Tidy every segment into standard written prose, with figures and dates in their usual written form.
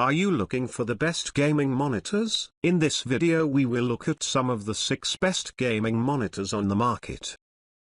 Are you looking for the best gaming monitors? In this video we will look at some of the 6 best gaming monitors on the market.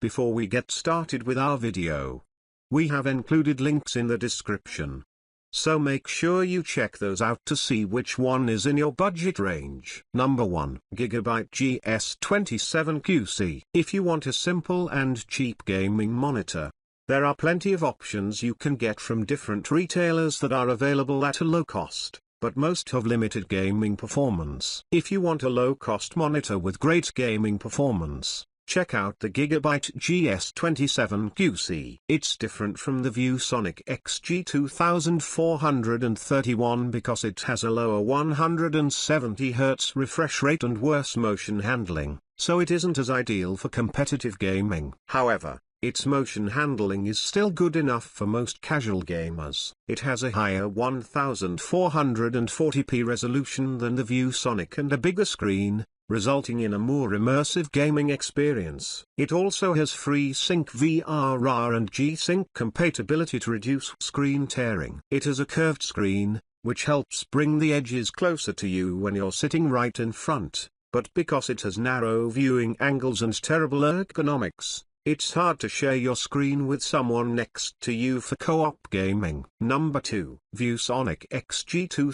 Before we get started with our video, we have included links in the description. So make sure you check those out to see which one is in your budget range. Number 1. Gigabyte GS27Q. If you want a simple and cheap gaming monitor, there are plenty of options you can get from different retailers that are available at a low cost, but most have limited gaming performance. If you want a low-cost monitor with great gaming performance, check out the Gigabyte GS27Q. It's different from the VeW Sonic XG2 because it has a lower 170Hz refresh rate and worse motion handling, so it isn't as ideal for competitive gaming. However, its motion handling is still good enough for most casual gamers. It has a higher 1440p resolution than the VeW Sonic and a bigger screen, resulting in a more immersive gaming experience. It also has FreeSync VRR and G-Sync compatibility to reduce screen tearing. It has a curved screen, which helps bring the edges closer to you when you're sitting right in front, but because it has narrow viewing angles and terrible ergonomics, it's hard to share your screen with someone next to you for co-op gaming. Number 2. VeW Sonic XG2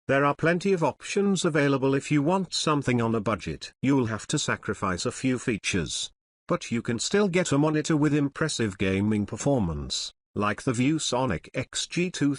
There are plenty of options available if you want something on a budget. You'll have to sacrifice a few features, but you can still get a monitor with impressive gaming performance, like the VeW Sonic XG2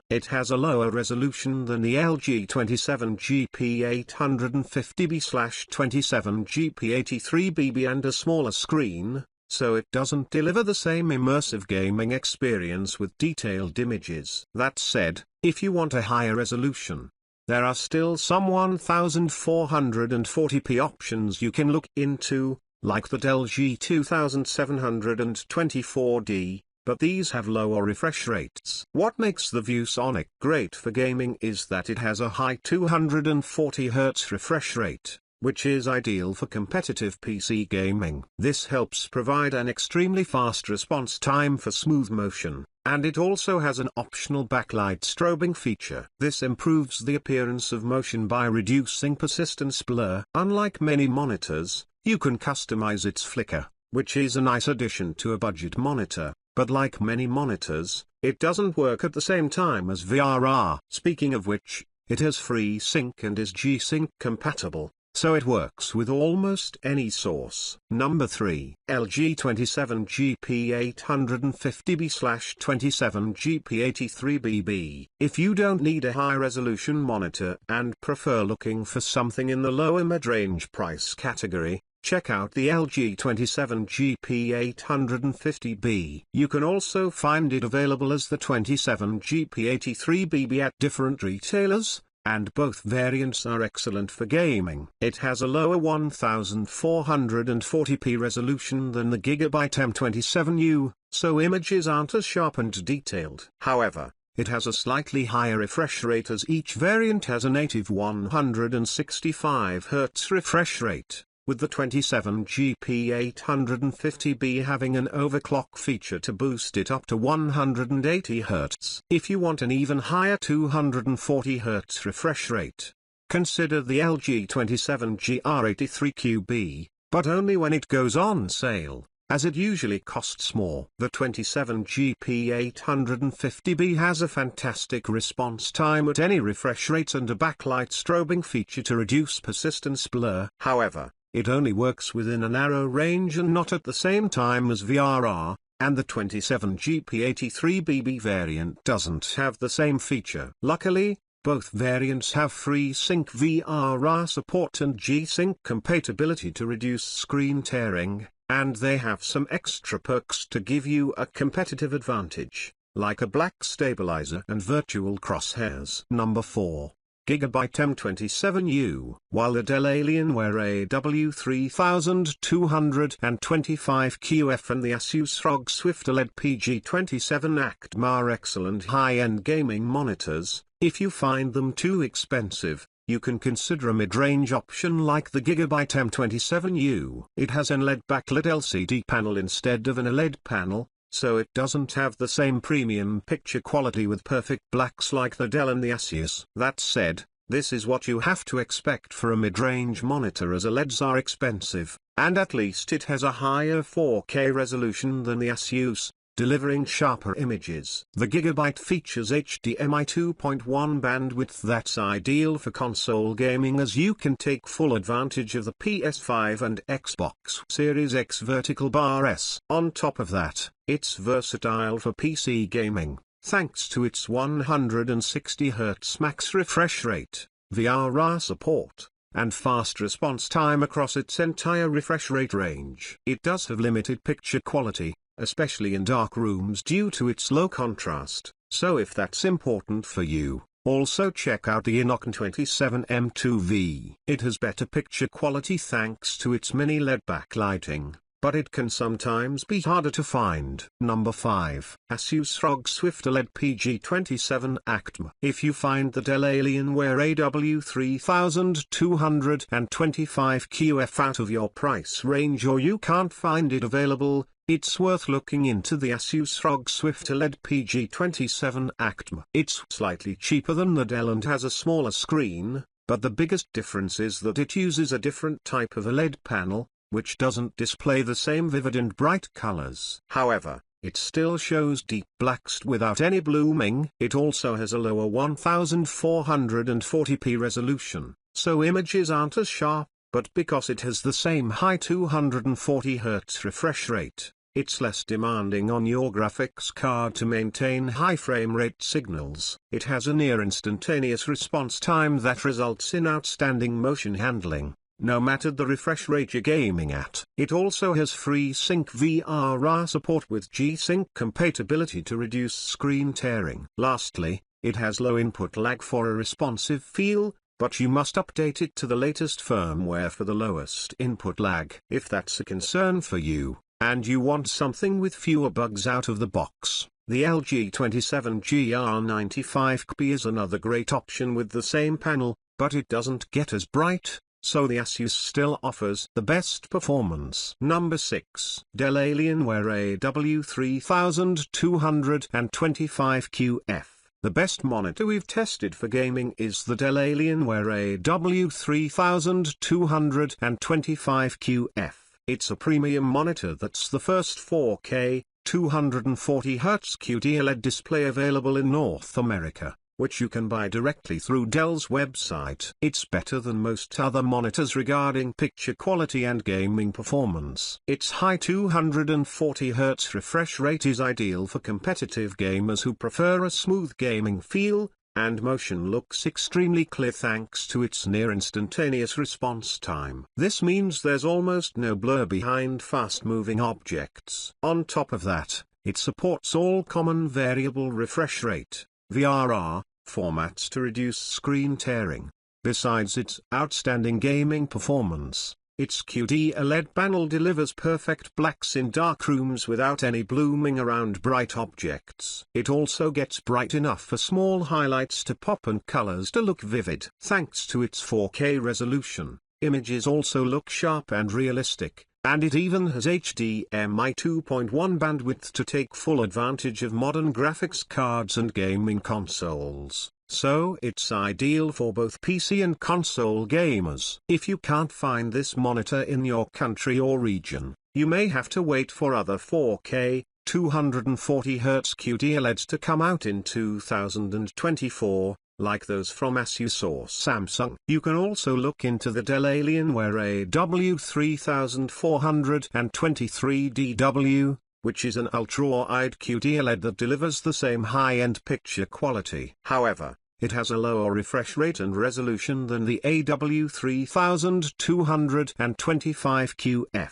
It has a lower resolution than the LG 27GP850B/27GP83BB and a smaller screen, so it doesn't deliver the same immersive gaming experience with detailed images. That said, if you want a higher resolution, there are still some 1440p options you can look into, like the Dell G2724D, but these have lower refresh rates. What makes the VeW Sonic great for gaming is that it has a high 240Hz refresh rate, which is ideal for competitive PC gaming. This helps provide an extremely fast response time for smooth motion, and it also has an optional backlight strobing feature. This improves the appearance of motion by reducing persistence blur. Unlike many monitors, you can customize its flicker, which is a nice addition to a budget monitor, but like many monitors, it doesn't work at the same time as VRR. Speaking of which, it has FreeSync and is G-Sync compatible, so it works with almost any source. Number 3. LG 27GP850B/27GP83BB. If you don't need a high-resolution monitor and prefer looking for something in the lower mid-range price category, check out the LG 27GP850B. You can also find it available as the 27GP83BB at different retailers, and both variants are excellent for gaming. It has a lower 1440p resolution than the Gigabyte M27U, so images aren't as sharp and detailed. However, it has a slightly higher refresh rate as each variant has a native 165Hz refresh rate, with the 27GP850B having an overclock feature to boost it up to 180Hz. If you want an even higher 240Hz refresh rate, consider the LG 27GR83QB, but only when it goes on sale, as it usually costs more. The 27GP850B has a fantastic response time at any refresh rate and a backlight strobing feature to reduce persistence blur. However, it only works within a narrow range and not at the same time as VRR, and the 27GP83BB variant doesn't have the same feature. Luckily, both variants have FreeSync VRR support and G-Sync compatibility to reduce screen tearing, and they have some extra perks to give you a competitive advantage, like a black stabilizer and virtual crosshairs. Number 4. Gigabyte M27U. While the Dell AW3225QF and the Asus ROG Swift OLED PG27 are excellent high-end gaming monitors, if you find them too expensive, you can consider a mid-range option like the Gigabyte M27U. It has an LED backlit LCD panel instead of an OLED panel, so it doesn't have the same premium picture quality with perfect blacks like the Dell and the Asus. That said, this is what you have to expect for a mid-range monitor, as OLEDs are expensive, and at least it has a higher 4K resolution than the Asus, delivering sharper images. The Gigabyte features HDMI 2.1 bandwidth that's ideal for console gaming, as you can take full advantage of the PS5 and Xbox Series X vertical bars. On top of that, it's versatile for PC gaming, thanks to its 160Hz max refresh rate, VRR support, and fast response time across its entire refresh rate range. It does have limited picture quality, especially in dark rooms due to its low contrast, so if that's important for you, also check out the M27M2V. It has better picture quality thanks to its mini LED backlighting, but it can sometimes be harder to find. Number 5. Asus ROG Swift OLED PG27Q. If you find the Dell Alienware AW3225QF out of your price range, or you can't find it available, it's worth looking into the Asus ROG Swift OLED PG27Q. It's slightly cheaper than the Dell and has a smaller screen, but the biggest difference is that it uses a different type of OLED panel, which doesn't display the same vivid and bright colors. However, it still shows deep blacks without any blooming. It also has a lower 1440p resolution, so images aren't as sharp, but because it has the same high 240Hz refresh rate, it's less demanding on your graphics card to maintain high frame rate signals. It has a near instantaneous response time that results in outstanding motion handling, no matter the refresh rate you're gaming at. It also has FreeSync VRR support with G-Sync compatibility to reduce screen tearing. Lastly, it has low input lag for a responsive feel, but you must update it to the latest firmware for the lowest input lag. If that's a concern for you, and you want something with fewer bugs out of the box, the LG 27GR95P is another great option with the same panel, but it doesn't get as bright, so the Asus still offers the best performance. Number 6. Dell Alienware AW3225QF. The best monitor we've tested for gaming is the Dell Alienware AW3225QF. It's a premium monitor that's the first 4K, 240Hz QD-OLED display available in North America, which you can buy directly through Dell's website. It's better than most other monitors regarding picture quality and gaming performance. Its high 240Hz refresh rate is ideal for competitive gamers who prefer a smooth gaming feel, and motion looks extremely clear thanks to its near instantaneous response time. This means there's almost no blur behind fast-moving objects. On top of that, it supports all common variable refresh rate (VRR) formats to reduce screen tearing. Besides its outstanding gaming performance, its QD-OLED panel delivers perfect blacks in dark rooms without any blooming around bright objects. It also gets bright enough for small highlights to pop and colors to look vivid. Thanks to its 4K resolution, images also look sharp and realistic, and it even has HDMI 2.1 bandwidth to take full advantage of modern graphics cards and gaming consoles. So it's ideal for both PC and console gamers. If you can't find this monitor in your country or region, you may have to wait for other 4K, 240Hz QD-OLEDs to come out in 2024, like those from Asus or Samsung. You can also look into the Dell Alienware AW3423DW, which is an ultra-wide QD-OLED that delivers the same high-end picture quality. However, it has a lower refresh rate and resolution than the AW3225QF.